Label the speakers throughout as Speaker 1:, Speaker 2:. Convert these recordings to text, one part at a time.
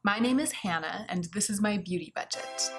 Speaker 1: My name is Hannah, and this is my beauty budget.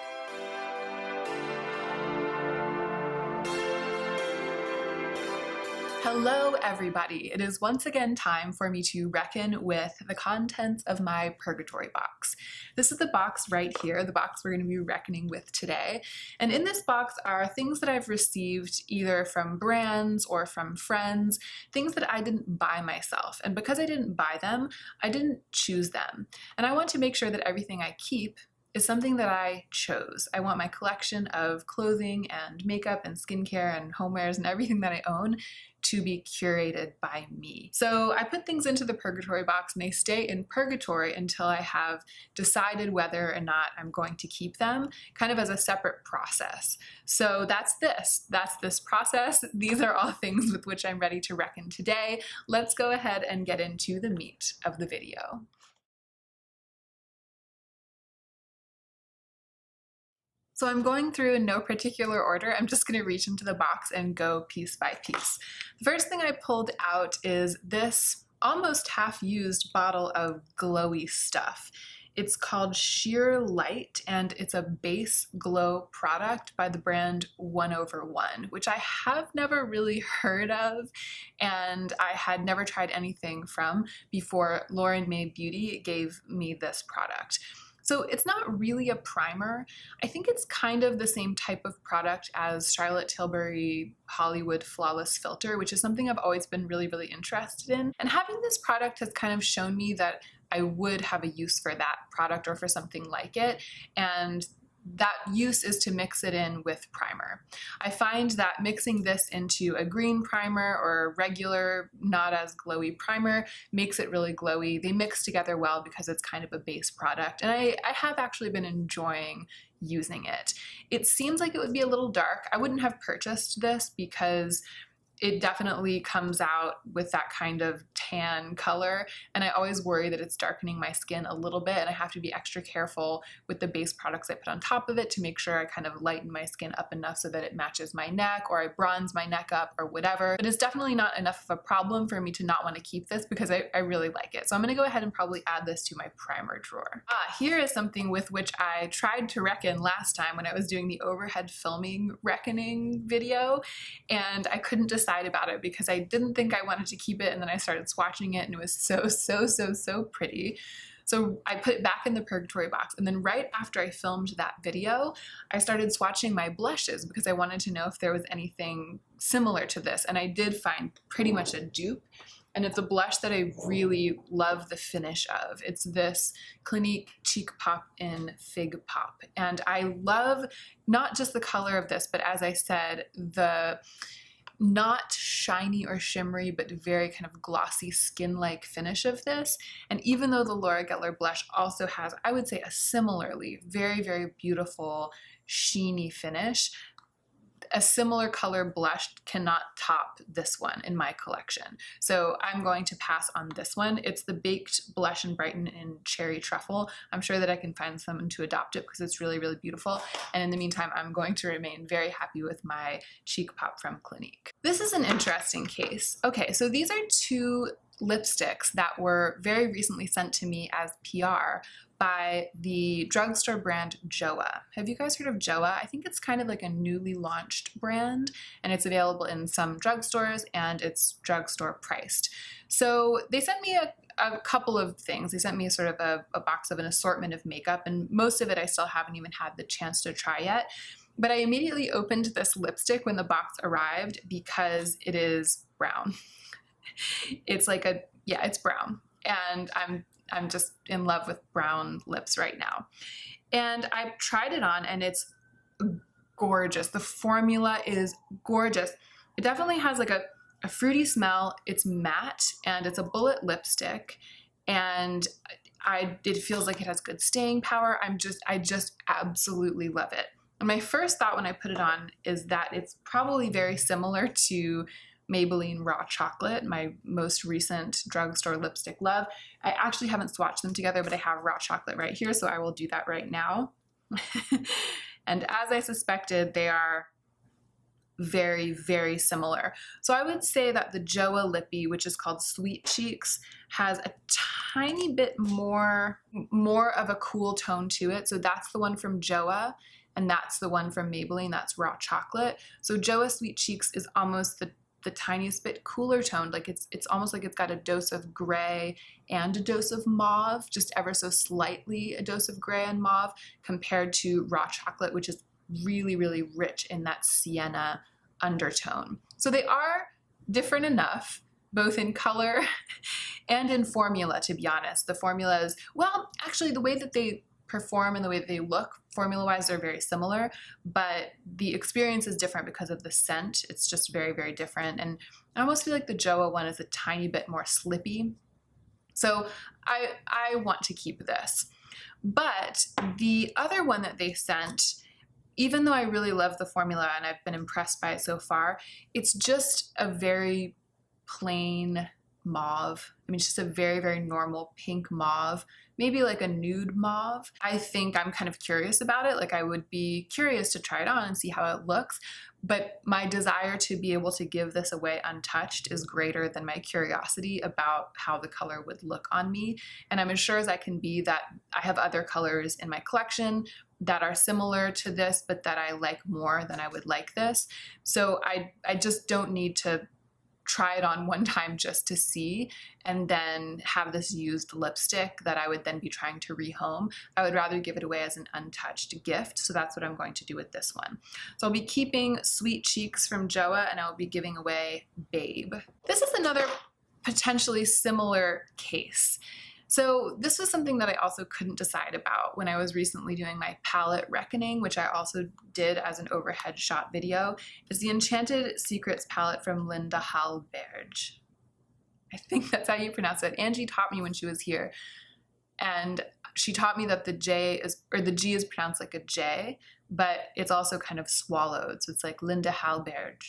Speaker 1: Hello everybody! It is once again time for me to reckon with the contents of my Purgatory box. This is the box right here, the box we're going to be reckoning with today. And in this box are things that I've received either from brands or from friends, things that I didn't buy myself. And because I didn't buy them, I didn't choose them. And I want to make sure that everything I keep is something that I chose. I want my collection of clothing and makeup and skincare and homewares and everything that I own to be curated by me. So I put things into the Purgatory box and they stay in Purgatory until I have decided whether or not I'm going to keep them, kind of as a separate process. So that's this process. These are all things with which I'm ready to reckon today. Let's go ahead and get into the meat of the video. So I'm going through in no particular order. I'm just going to reach into the box and go piece by piece. The first thing I pulled out is this almost half-used bottle of glowy stuff. It's called Sheer Light, and it's a base glow product by the brand 1/1, which I have never really heard of, and I had never tried anything from before Lauren May Beauty gave me this product. So it's not really a primer. I think it's kind of the same type of product as Charlotte Tilbury Hollywood Flawless Filter, which is something I've always been really, really interested in. And having this product has kind of shown me that I would have a use for that product or for something like it. And that use is to mix it in with primer. I find that mixing this into a green primer or a regular, not as glowy primer makes it really glowy. They mix together well because it's kind of a base product, and I have actually been enjoying using it. It seems like it would be a little dark. I wouldn't have purchased this because it definitely comes out with that kind of tan color, and I always worry that it's darkening my skin a little bit, and I have to be extra careful with the base products I put on top of it to make sure I kind of lighten my skin up enough so that it matches my neck, or I bronze my neck up or whatever. But it's definitely not enough of a problem for me to not want to keep this because I really like it. So I'm going to go ahead and probably add this to my primer drawer. Here is something with which I tried to reckon last time when I was doing the overhead filming reckoning video, and I couldn't decide about it because I didn't think I wanted to keep it, and then I started swatching it and it was so pretty. So I put it back in the Purgatory box, and then right after I filmed that video, I started swatching my blushes because I wanted to know if there was anything similar to this, and I did find pretty much a dupe. And it's a blush that I really love the finish of. It's this Clinique Cheek Pop in Fig Pop. And I love not just the color of this, but as I said, the not shiny or shimmery, but very kind of glossy skin-like finish of this. And even though the Laura Gellar blush also has, I would say, a similarly very, very beautiful sheeny finish, a similar color blush cannot top this one in my collection. So I'm going to pass on this one. It's the Baked Blush and Brighten in Cherry Truffle. I'm sure that I can find someone to adopt it because it's really, really beautiful. And in the meantime, I'm going to remain very happy with my Cheek Pop from Clinique. This is an interesting case. Okay, so these are two lipsticks that were very recently sent to me as PR by the drugstore brand Joa. Have you guys heard of Joa? I think it's kind of like a newly launched brand, and it's available in some drugstores, and it's drugstore priced. So they sent me a couple of things. They sent me sort of a box of an assortment of makeup, and most of it I still haven't even had the chance to try yet. But I immediately opened this lipstick when the box arrived because it is brown. It's like it's brown, and I'm just in love with brown lips right now. And I tried it on, and it's gorgeous. The formula is gorgeous. It definitely has like a fruity smell. It's matte, and it's a bullet lipstick, and it feels like it has good staying power. I just absolutely love it. And my first thought when I put it on is that it's probably very similar to Maybelline Raw Chocolate, my most recent drugstore lipstick love. I actually haven't swatched them together, but I have Raw Chocolate right here, so I will do that right now. And as I suspected, they are very, very similar. So I would say that the Joa Lippy, which is called Sweet Cheeks, has a tiny bit more of a cool tone to it. So that's the one from Joa, and that's the one from Maybelline, that's Raw Chocolate. So Joa Sweet Cheeks is almost the tiniest bit cooler toned. Like it's almost like it's got a dose of gray and a dose of mauve, just ever so slightly a dose of gray and mauve, compared to Raw Chocolate, which is really, really rich in that sienna undertone. So they are different enough, both in color and in formula, to be honest. The formulas, well, actually the way that they perform and the way that they look, formula-wise, they're very similar, but the experience is different because of the scent. It's just very, very different. And I almost feel like the Joa one is a tiny bit more slippy. So I want to keep this. But the other one that they sent, even though I really love the formula and I've been impressed by it so far, it's just a very plain mauve. I mean, it's just a very, very normal pink mauve, maybe like a nude mauve. I think I'm kind of curious about it. Like I would be curious to try it on and see how it looks, but my desire to be able to give this away untouched is greater than my curiosity about how the color would look on me. And I'm as sure as I can be that I have other colors in my collection that are similar to this, but that I like more than I would like this. So I just don't need to try it on one time just to see and then have this used lipstick that I would then be trying to rehome. I would rather give it away as an untouched gift, so that's what I'm going to do with this one. So I'll be keeping Sweet Cheeks from Joa, and I will be giving away Babe. This is another potentially similar case. So this was something that I also couldn't decide about when I was recently doing my palette reckoning, which I also did as an overhead shot video. Is the Enchanted Secrets palette from Linda Hallberg. I think that's how you pronounce it. Angie taught me when she was here, and she taught me that the J is, or the G is pronounced like a J, but it's also kind of swallowed. So it's like Linda Hallberg.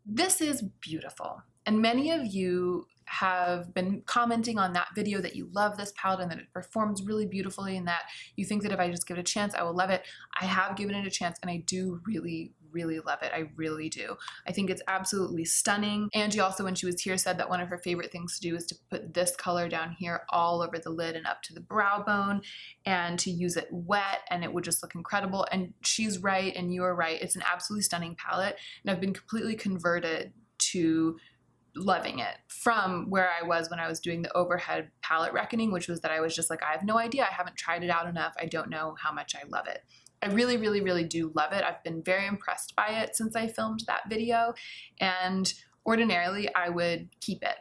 Speaker 1: This is beautiful. And many of you have been commenting on that video that you love this palette and that it performs really beautifully and that you think that if I just give it a chance, I will love it. I have given it a chance and I do really, really love it. I really do. I think it's absolutely stunning. Angie also, when she was here, said that one of her favorite things to do is to put this color down here all over the lid and up to the brow bone and to use it wet, and it would just look incredible. And she's right and you are right. It's an absolutely stunning palette, and I've been completely converted to loving it from where I was when I was doing the overhead palette reckoning, which was that I was just like, I have no idea. I haven't tried it out enough. I don't know how much I love it. I really, really, really do love it. I've been very impressed by it since I filmed that video, and ordinarily I would keep it.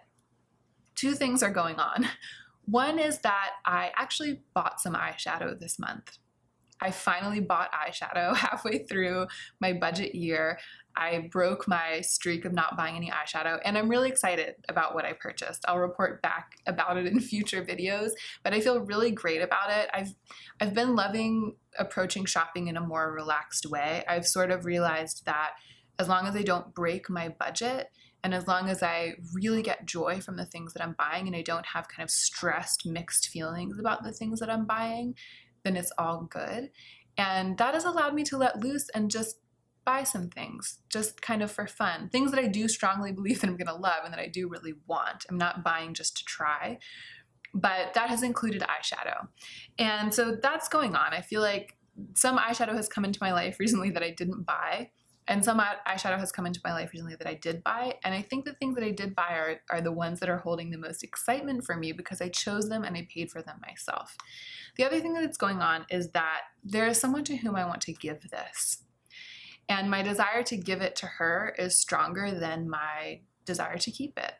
Speaker 1: Two things are going on. One is that I actually bought some eyeshadow this month. I finally bought eyeshadow halfway through my budget year. I broke my streak of not buying any eyeshadow, and I'm really excited about what I purchased. I'll report back about it in future videos, but I feel really great about it. I've been loving approaching shopping in a more relaxed way. I've sort of realized that as long as I don't break my budget, and as long as I really get joy from the things that I'm buying and I don't have kind of stressed, mixed feelings about the things that I'm buying, then it's all good. And that has allowed me to let loose and just buy some things, just kind of for fun. Things that I do strongly believe that I'm gonna love and that I do really want. I'm not buying just to try, but that has included eyeshadow. And so that's going on. I feel like some eyeshadow has come into my life recently that I didn't buy, and some eyeshadow has come into my life recently that I did buy. And I think the things that I did buy are the ones that are holding the most excitement for me because I chose them and I paid for them myself. The other thing that's going on is that there is someone to whom I want to give this. And my desire to give it to her is stronger than my desire to keep it,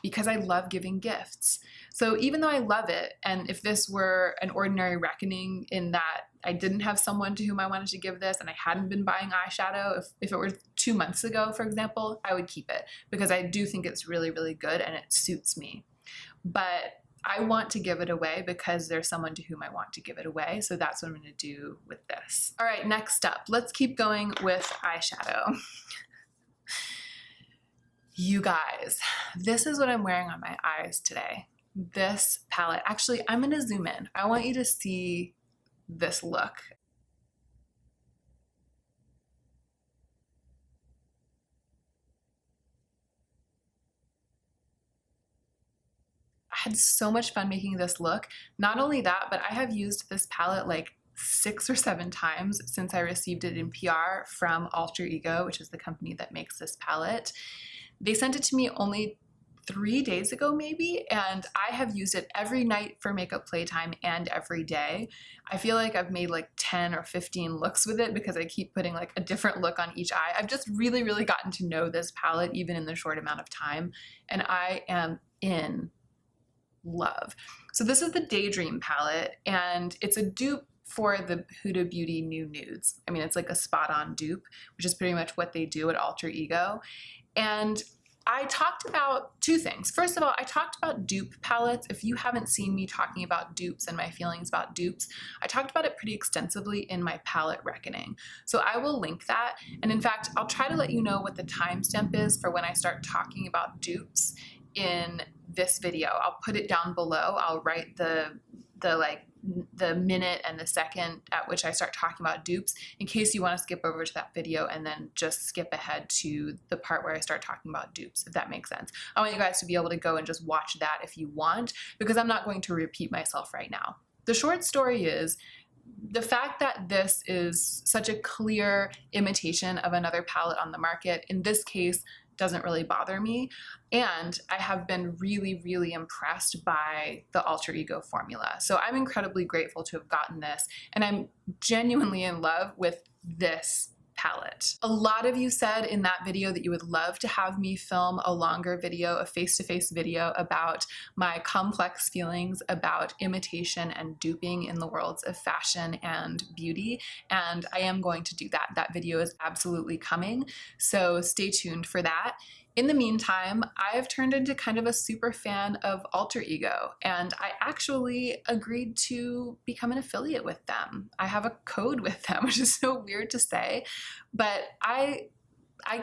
Speaker 1: because I love giving gifts. So even though I love it, and if this were an ordinary reckoning in that I didn't have someone to whom I wanted to give this and I hadn't been buying eyeshadow, if it were 2 months ago, for example, I would keep it because I do think it's really, really good and it suits me. But I want to give it away because there's someone to whom I want to give it away. So that's what I'm going to do with this. All right, next up, let's keep going with eyeshadow. You guys, this is what I'm wearing on my eyes today. This palette. Actually, I'm going to zoom in. I want you to see this look. had so much fun making this look. Not only that, but I have used this palette like 6 or 7 times since I received it in PR from Alter Ego, which is the company that makes this palette. They sent it to me only 3 days ago maybe, and I have used it every night for makeup playtime and every day. I feel like I've made like 10 or 15 looks with it because I keep putting like a different look on each eye. I've just really gotten to know this palette even in the short amount of time, and I am in love. So this is the Daydream palette, and it's a dupe for the Huda Beauty New Nudes. I mean, it's like a spot-on dupe, which is pretty much what they do at Alter Ego. And I talked about 2 things. First of all, I talked about dupe palettes. If you haven't seen me talking about dupes and my feelings about dupes, I talked about it pretty extensively in my palette reckoning. So I will link that. And in fact, I'll try to let you know what the timestamp is for when I start talking about dupes in this video. I'll put it down below. I'll write the minute and the second at which I start talking about dupes in case you want to skip over to that video and then just skip ahead to the part where I start talking about dupes, if that makes sense. I want you guys to be able to go and just watch that if you want, because I'm not going to repeat myself right now. The short story is the fact that this is such a clear imitation of another palette on the market, in this case, doesn't really bother me. And I have been really impressed by the Alter Ego formula. So I'm incredibly grateful to have gotten this, and I'm genuinely in love with this palette. A lot of you said in that video that you would love to have me film a longer video, a face-to-face video about my complex feelings about imitation and duping in the worlds of fashion and beauty, and I am going to do that. That video is absolutely coming, so stay tuned for that. In the meantime, I've turned into kind of a super fan of Alter Ego, and I actually agreed to become an affiliate with them. I have a code with them, which is so weird to say, but I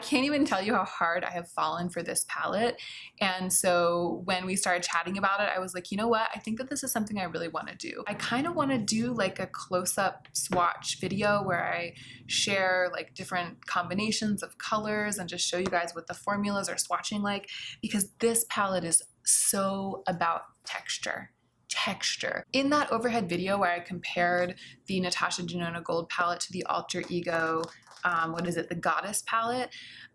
Speaker 1: can't even tell you how hard I have fallen for this palette. And so when we started chatting about it, I was like, you know what? I think that this is something I really want to do. I kind of want to do like a close-up swatch video where I share like different combinations of colors and just show you guys what the formulas are swatching like, because this palette is so about texture. In that overhead video where I compared the Natasha Denona Gold palette to the Alter Ego, the Goddess palette,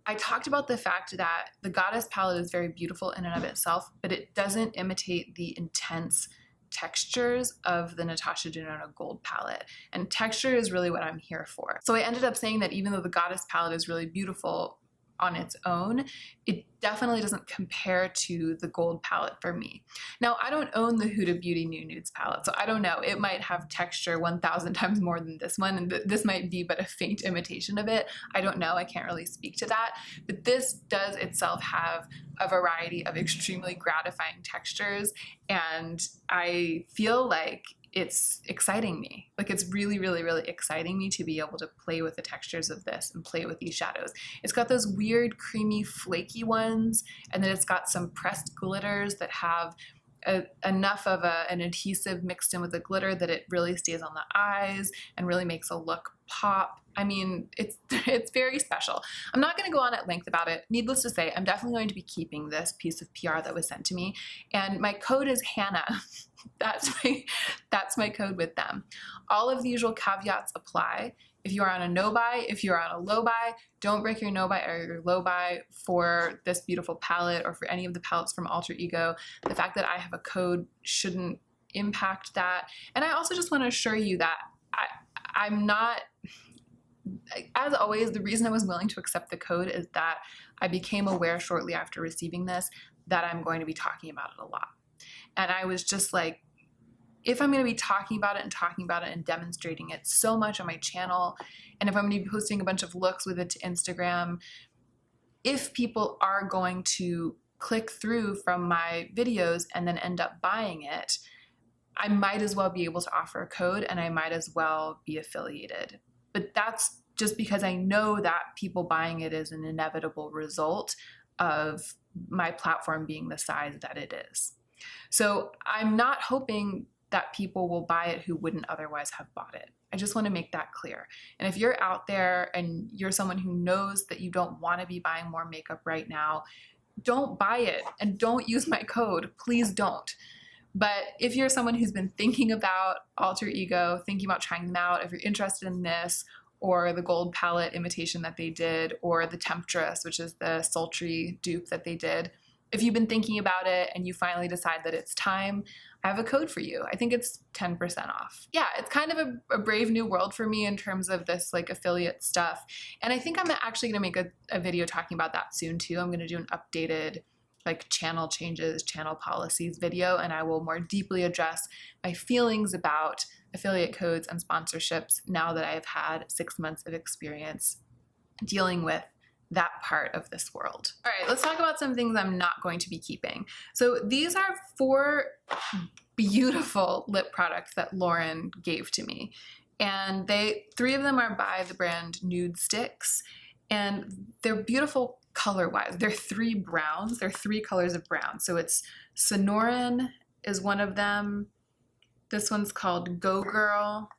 Speaker 1: I talked about the fact that the Goddess palette is very beautiful in and of itself, but it doesn't imitate the intense textures of the Natasha Denona Gold palette. And texture is really what I'm here for. So I ended up saying that even though the Goddess palette is really beautiful on its own, it definitely doesn't compare to the gold palette for me. Now, I don't own the Huda Beauty New Nudes palette, so I don't know. It might have texture 1,000 times more than this one, and this might be but a faint imitation of it. I don't know. I can't really speak to that. But this does itself have a variety of extremely gratifying textures, and I feel like it's exciting me. Like, it's really exciting me to be able to play with the textures of this and play with these shadows. It's got those weird, creamy, flaky ones, and then it's got some pressed glitters that have enough of an adhesive mixed in with the glitter that it really stays on the eyes and really makes a look pop. I mean, it's very special. I'm not going to go on at length about it. Needless to say, I'm definitely going to be keeping this piece of PR that was sent to me, and my code is Hannah. That's my code with them. All of the usual caveats apply. If you are on a no buy, if you're on a low buy, don't break your no buy or your low buy for this beautiful palette or for any of the palettes from Alter Ego. The fact that I have a code shouldn't impact that. And I also just want to assure you that I'm not, as always, the reason I was willing to accept the code is that I became aware shortly after receiving this that I'm going to be talking about it a lot. And I was just like, if I'm going to be talking about it and demonstrating it so much on my channel, and if I'm going to be posting a bunch of looks with it to Instagram, if people are going to click through from my videos and then end up buying it, I might as well be able to offer a code, and I might as well be affiliated. But that's just because I know that people buying it is an inevitable result of my platform being the size that it is. So I'm not hoping that people will buy it who wouldn't otherwise have bought it. I just want to make that clear. And if you're out there and you're someone who knows that you don't want to be buying more makeup right now, don't buy it and don't use my code. Please don't. But if you're someone who's been thinking about Alter Ego, thinking about trying them out, if you're interested in this, or the gold palette imitation that they did, or the Temptress, which is the sultry dupe that they did, if you've been thinking about it and you finally decide that it's time, I have a code for you. I think it's 10% off. Yeah, it's kind of a brave new world for me in terms of this like affiliate stuff. And I think I'm actually gonna make a video talking about that soon too. I'm gonna do an updated like channel changes, channel policies video, and I will more deeply address my feelings about affiliate codes and sponsorships now that I've had 6 months of experience dealing with that part of this world. All right, let's talk about some things I'm not going to be keeping. So these are 4 beautiful lip products that Lauren gave to me. And 3 of them are by the brand Nude Sticks, and they're beautiful color-wise. They're 3 browns. They're 3 colors of brown. So it's Sonoran is one of them. This one's called Go Girl,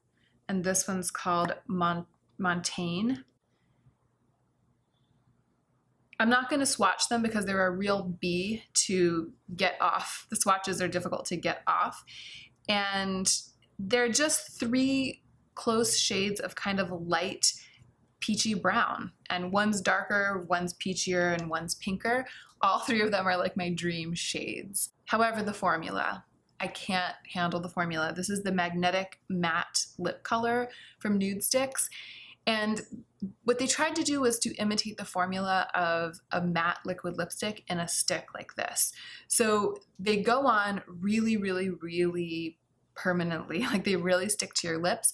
Speaker 1: and this one's called Montaigne. I'm not going to swatch them because they're a real bee to get off. The swatches are difficult to get off. And they're just 3 close shades of kind of light peachy brown. And one's darker, one's peachier, and one's pinker. All 3 of them are like my dream shades. However, the formula, I can't handle the formula. This is the Magnetic Matte Lip Color from Nude Sticks. And what they tried to do was to imitate the formula of a matte liquid lipstick in a stick like this. So they go on really, really, really permanently, like they really stick to your lips.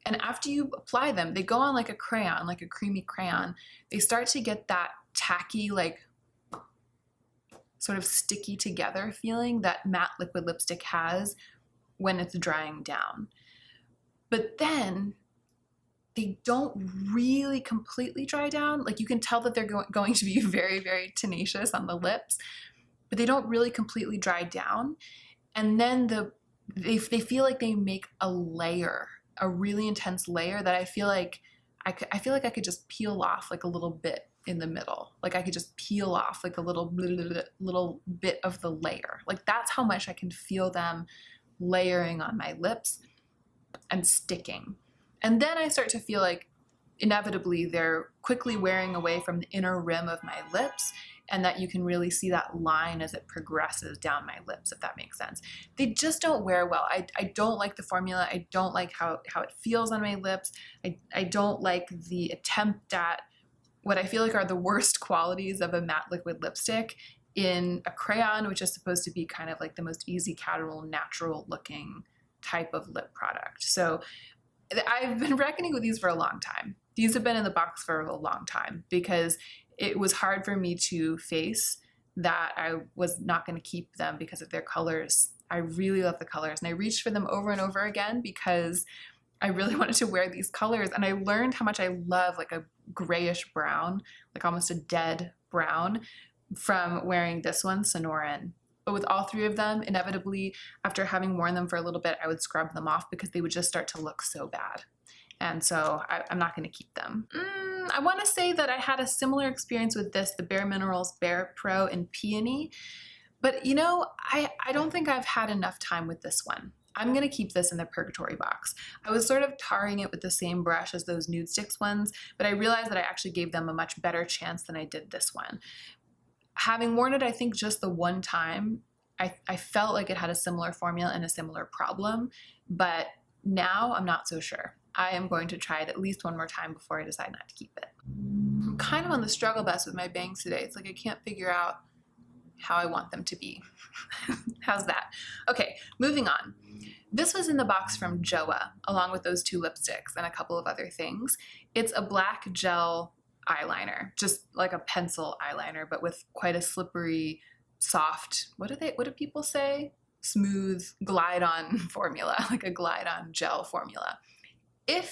Speaker 1: And after you apply them, they go on like a crayon, like a creamy crayon. They start to get that tacky, like sort of sticky together feeling that matte liquid lipstick has when it's drying down. But then they don't really completely dry down. Like you can tell that they're going to be very, very tenacious on the lips, but they don't really completely dry down. And then they feel like they make a layer, a really intense layer that I feel like I could just peel off like a little bit in the middle. Like I could just peel off like a little bit of the layer. Like that's how much I can feel them layering on my lips and sticking. And then I start to feel like inevitably they're quickly wearing away from the inner rim of my lips, and that you can really see that line as it progresses down my lips, if that makes sense. They just don't wear well. I don't like the formula. I don't like how it feels on my lips. I don't like the attempt at what I feel like are the worst qualities of a matte liquid lipstick in a crayon, which is supposed to be kind of like the most easy, casual, natural looking type of lip product. So I've been reckoning with these for a long time. These have been in the box for a long time because it was hard for me to face that I was not going to keep them because of their colors. I really love the colors, and I reached for them over and over again because I really wanted to wear these colors, and I learned how much I love like a grayish brown, like almost a dead brown, from wearing this one, Sonoran. But with all 3 of them, inevitably, after having worn them for a little bit, I would scrub them off because they would just start to look so bad. And so I'm not going to keep them. I want to say that I had a similar experience with this, the Bare Minerals Bare Pro in Peony. But you know, I don't think I've had enough time with this one. I'm going to keep this in the Purgatory box. I was sort of tarring it with the same brush as those Nude Sticks ones, but I realized that I actually gave them a much better chance than I did this one. Having worn it, I think just the one time, I felt like it had a similar formula and a similar problem, but now I'm not so sure. I am going to try it at least one more time before I decide not to keep it. I'm kind of on the struggle bus with my bangs today. It's like I can't figure out how I want them to be. How's that? Okay, moving on. This was in the box from Joa, along with those 2 lipsticks and a couple of other things. It's a black gel eyeliner, just like a pencil eyeliner, but with quite a slippery, soft, what do people say? Smooth glide-on formula, like a glide-on gel formula.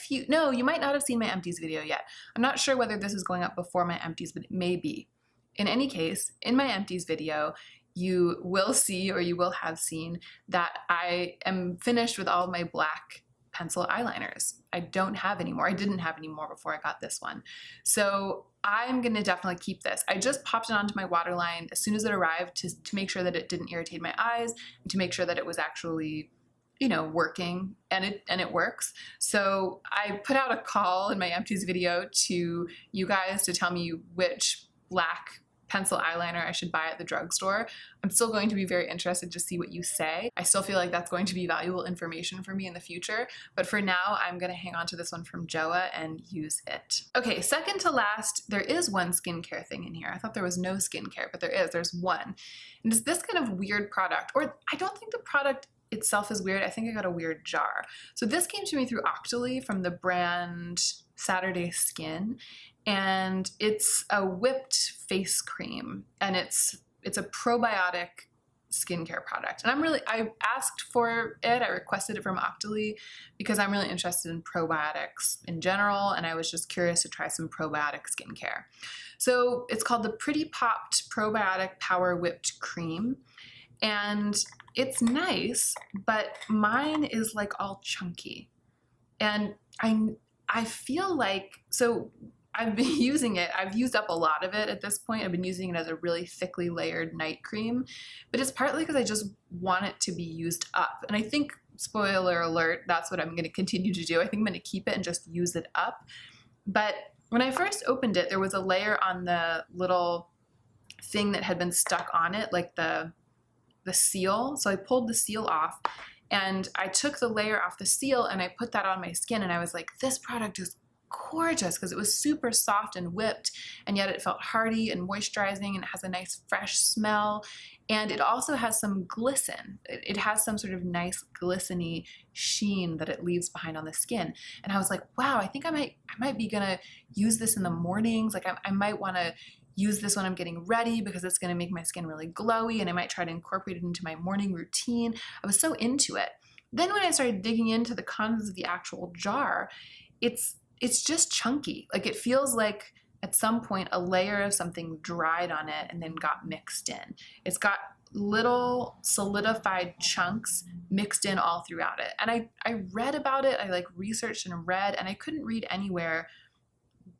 Speaker 1: You might not have seen my empties video yet. I'm not sure whether this is going up before my empties, but it may be. In any case, in my empties video, you will see, or you will have seen, that I am finished with all of my black pencil eyeliners. I don't have anymore. I didn't have any more before I got this one. So I'm gonna definitely keep this. I just popped it onto my waterline as soon as it arrived to make sure that it didn't irritate my eyes and to make sure that it was actually, you know, working, and it works. So I put out a call in my empties video to you guys to tell me which black pencil eyeliner I should buy at the drugstore. I'm still going to be very interested to see what you say. I still feel like that's going to be valuable information for me in the future, but for now I'm going to hang on to this one from Joa and use it. Okay, second to last, there is one skincare thing in here. I thought there was no skincare, but there's one. And it's this kind of weird product, or I don't think the product itself is weird. I think I got a weird jar. So this came to me through Octoly from the brand Saturday Skin, and it's a whipped face cream, and it's a probiotic skincare product. And I asked for it, I requested it from Octoly because I'm really interested in probiotics in general, and I was just curious to try some probiotic skincare. So it's called the Pretty Popped Probiotic Power Whipped Cream, and it's nice, but mine is like all chunky. And I feel like, so I've been using it, I've used up a lot of it at this point. I've been using it as a really thickly layered night cream, but it's partly because I just want it to be used up. And I think, spoiler alert, that's what I'm going to continue to do. I think I'm going to keep it and just use it up. But when I first opened it, there was a layer on the little thing that had been stuck on it, like the seal. So I pulled the seal off and I took the layer off the seal and I put that on my skin, and I was like, this product is gorgeous, because it was super soft and whipped, and yet it felt hearty and moisturizing, and it has a nice fresh smell, and it also has some glisten. It has some sort of nice glisteny sheen that it leaves behind on the skin. And I was like, wow, I think I might be gonna use this in the mornings. Like I might want to use this when I'm getting ready because it's going to make my skin really glowy, and I might try to incorporate it into my morning routine. I was so into it. Then when I started digging into the contents of the actual jar, it's just chunky. Like it feels like at some point a layer of something dried on it and then got mixed in. It's got little solidified chunks mixed in all throughout it. And I read about it, I like researched and read, and I couldn't read anywhere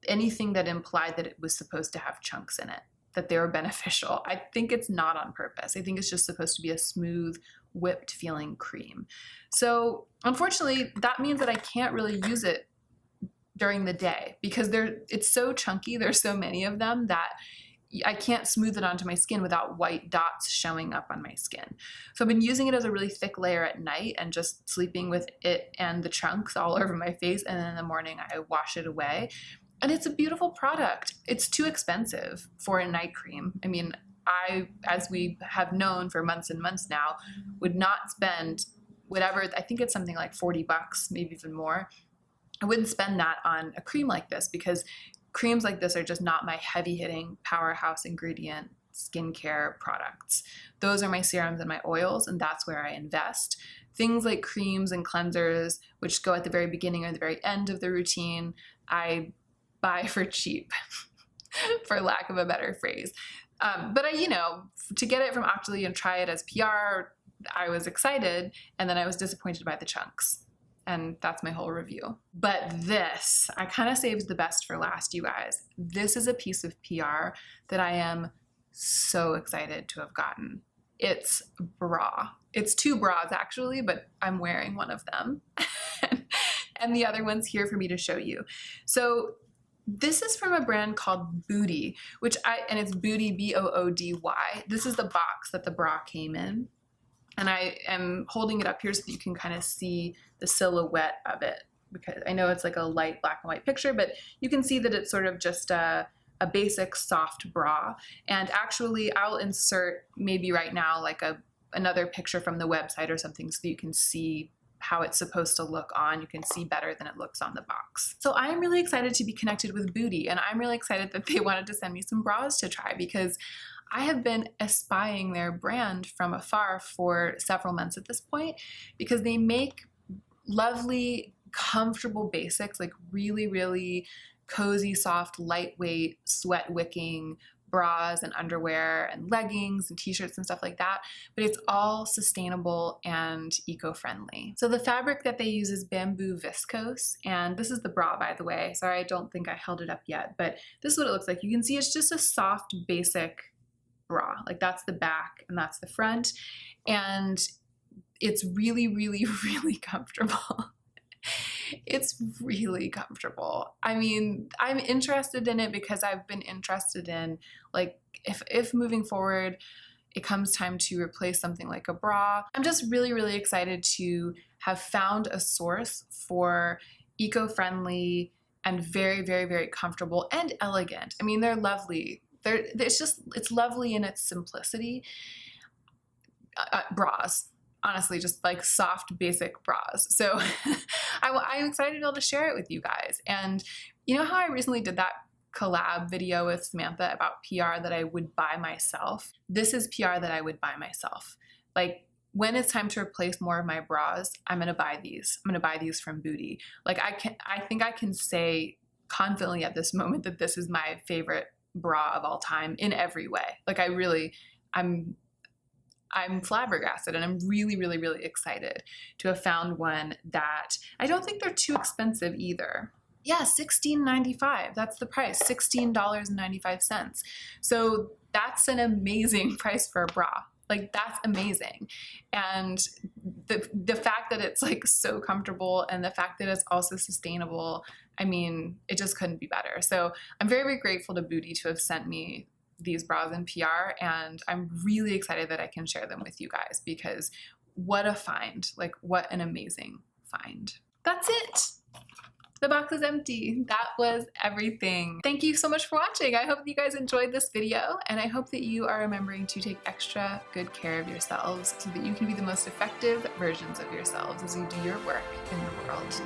Speaker 1: anything that implied that it was supposed to have chunks in it, that they were beneficial. I think it's not on purpose. I think it's just supposed to be a smooth, whipped feeling cream. So unfortunately, that means that I can't really use it during the day because it's so chunky, there's so many of them that I can't smooth it onto my skin without white dots showing up on my skin. So I've been using it as a really thick layer at night and just sleeping with it and the chunks all over my face, and then in the morning I wash it away. And it's a beautiful product. It's too expensive for a night cream. I mean, I, as we have known for months and months now, would not spend whatever, I think it's something like 40 bucks, maybe even more. I wouldn't spend that on a cream like this because creams like this are just not my heavy-hitting powerhouse ingredient skincare products. Those are my serums and my oils, and that's where I invest. Things like creams and cleansers, which go at the very beginning or the very end of the routine, I buy for cheap, for lack of a better phrase. But to get it from Octoly and try it as PR, I was excited, and then I was disappointed by the chunks. And that's my whole review. But this, I kind of saved the best for last, you guys. This is a piece of PR that I am so excited to have gotten. It's a bra. It's two bras actually, but I'm wearing one of them. And the other one's here for me to show you. So this is from a brand called Booty, and it's Booty, B-O-O-D-Y. This is the box that the bra came in. And I am holding it up here so that you can kind of see the silhouette of it, because I know it's like a light black and white picture, but you can see that it's sort of just a basic soft bra. And actually I'll insert maybe right now like another picture from the website or something so that you can see how it's supposed to look on. You can see better than it looks on the box. So I'm really excited to be connected with Booty, and I'm really excited that they wanted to send me some bras to try because I have been espying their brand from afar for several months at this point because they make lovely, comfortable basics, like really, really cozy, soft, lightweight, sweat wicking bras and underwear and leggings and t-shirts and stuff like that, but it's all sustainable and eco-friendly. So the fabric that they use is bamboo viscose, and this is the bra, by the way. Sorry, I don't think I held it up yet, but this is what it looks like. You can see it's just a soft, basic bra. Like that's the back and that's the front, and it's really, really, really comfortable. It's really comfortable. I mean, I'm interested in it because I've been interested in, like, if moving forward it comes time to replace something like a bra, I'm just really, really excited to have found a source for eco-friendly and very, very, very comfortable and elegant. I mean, they're lovely. It's lovely in its simplicity. Bras. Honestly, just like soft, basic bras. So I'm excited to be able to share it with you guys. And you know how I recently did that collab video with Samantha about PR that I would buy myself? This is PR that I would buy myself. Like, when it's time to replace more of my bras, I'm gonna buy these. I'm gonna buy these from Booty. Like, I think I can say confidently at this moment that this is my favorite bra of all time in every way. Like, I'm flabbergasted, and I'm really, really, really excited to have found one that I don't think they're too expensive either. Yeah, $16.95. That's the price, $16.95. So that's an amazing price for a bra. Like, that's amazing. And the fact that it's like so comfortable and the fact that it's also sustainable, I mean, it just couldn't be better. So I'm very, very grateful to Booty to have sent me these bras in PR, and I'm really excited that I can share them with you guys, because what a find. Like, what an amazing find. That's it. The box is empty. That was everything. Thank you so much for watching. I hope you guys enjoyed this video, and I hope that you are remembering to take extra good care of yourselves so that you can be the most effective versions of yourselves as you do your work in the world.